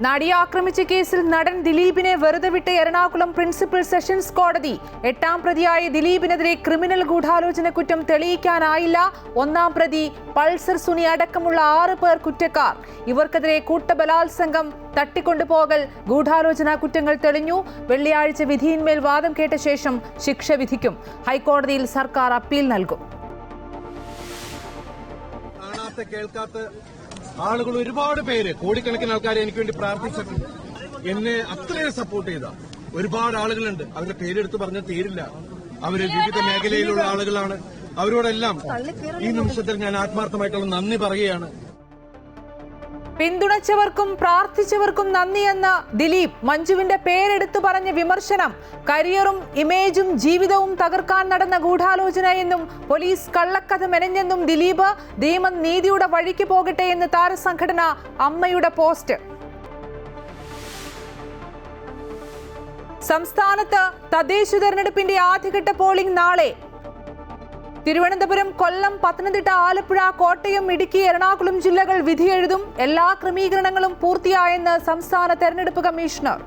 നടിയെ ആക്രമിച്ച കേസിൽ നടൻ ദിലീപിനെ വെറുതെ വിട്ട് എറണാകുളം പ്രിൻസിപ്പൽ സെഷൻസ് കോടതി. 8ാം പ്രതിയായ ദിലീപിനെതിരെ ക്രിമിനൽ ഗൂഢാലോചന കുറ്റം തെളിയിക്കാനായില്ല. 1ാം പ്രതി പൾസർ സുനി അടക്കമുള്ള 6 പേർ കുറ്റക്കാർ. ഇവർക്കെതിരെ കൂട്ടബലാത്സംഗം, തട്ടിക്കൊണ്ടുപോകൽ, ഗൂഢാലോചന കുറ്റങ്ങൾ തെളിഞ്ഞു. വെള്ളിയാഴ്ച വിധിയിന്മേൽ വാദം കേട്ട ശേഷം ശിക്ഷ വിധിക്കും. ഹൈക്കോടതിയിൽ സർക്കാർ അപ്പീൽ നൽകും. ആളുകൾ ഒരുപാട് പേര്, കോടിക്കണക്കിന് ആൾക്കാരെ എനിക്ക് വേണ്ടി പ്രാർത്ഥിച്ചിട്ടുണ്ട്. എന്നെ അത്രയും സപ്പോർട്ട് ചെയ്ത ഒരുപാട് ആളുകളുണ്ട്. അവരുടെ പേരെടുത്ത് പറഞ്ഞാൽ തീരില്ല. അവര് വിവിധ മേഖലയിലുള്ള ആളുകളാണ്. അവരോടെല്ലാം ഈ നിമിഷത്തിൽ ഞാൻ ആത്മാർത്ഥമായിട്ടുള്ള നന്ദി പറയുകയാണ്. പിന്തുണച്ചവർക്കും പ്രാർത്ഥിച്ചവർക്കും നന്ദിയെന്ന് ദിലീപ്. മഞ്ജുവിന്റെ പേരെടുത്തു പറഞ്ഞ വിമർശനം. കരിയറും ഇമേജും ജീവിതവും തകർക്കാൻ നടന്ന ഗൂഢാലോചന എന്നും പോലീസ് കള്ളക്കഥ മെനഞ്ഞെന്നും ദിലീപ്. നിയമം നീതിയുടെ വഴിക്ക് പോകട്ടെ എന്ന് താരസംഘടന അമ്മയുടെ പോസ്റ്റ്. സംസ്ഥാനത്ത് തദ്ദേശ തെരഞ്ഞെടുപ്പിന്റെ ആദ്യഘട്ട പോളിംഗ് നാളെ. തിരുവനന്തപുരം, കൊല്ലം, പത്തനംതിട്ട, ആലപ്പുഴ, കോട്ടയം, ഇടുക്കി, എറണാകുളം ജില്ലകൾ വിധിയെഴുതും. എല്ലാ ക്രമീകരണങ്ങളും പൂർത്തിയായെന്ന് സംസ്ഥാന തെരഞ്ഞെടുപ്പ് കമ്മീഷണർ.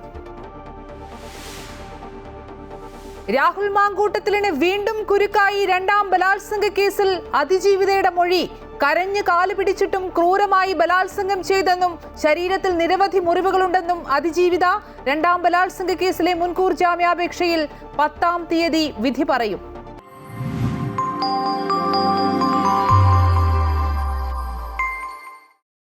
രാഹുൽ മാങ്കൂട്ടത്തിലിന് വീണ്ടും കുരുക്കായി 2ാം ബലാത്സംഗ കേസിൽ അതിജീവിതയുടെ മൊഴി. കരഞ്ഞ് കാല് പിടിച്ചിട്ടും ക്രൂരമായി ബലാത്സംഗം ചെയ്തെന്നും ശരീരത്തിൽ നിരവധി മുറിവുകളുണ്ടെന്നും അതിജീവിത. 2ാം ബലാത്സംഗ കേസിലെ മുൻകൂർ ജാമ്യാപേക്ഷയിൽ 10ാം തീയതി വിധി പറയും.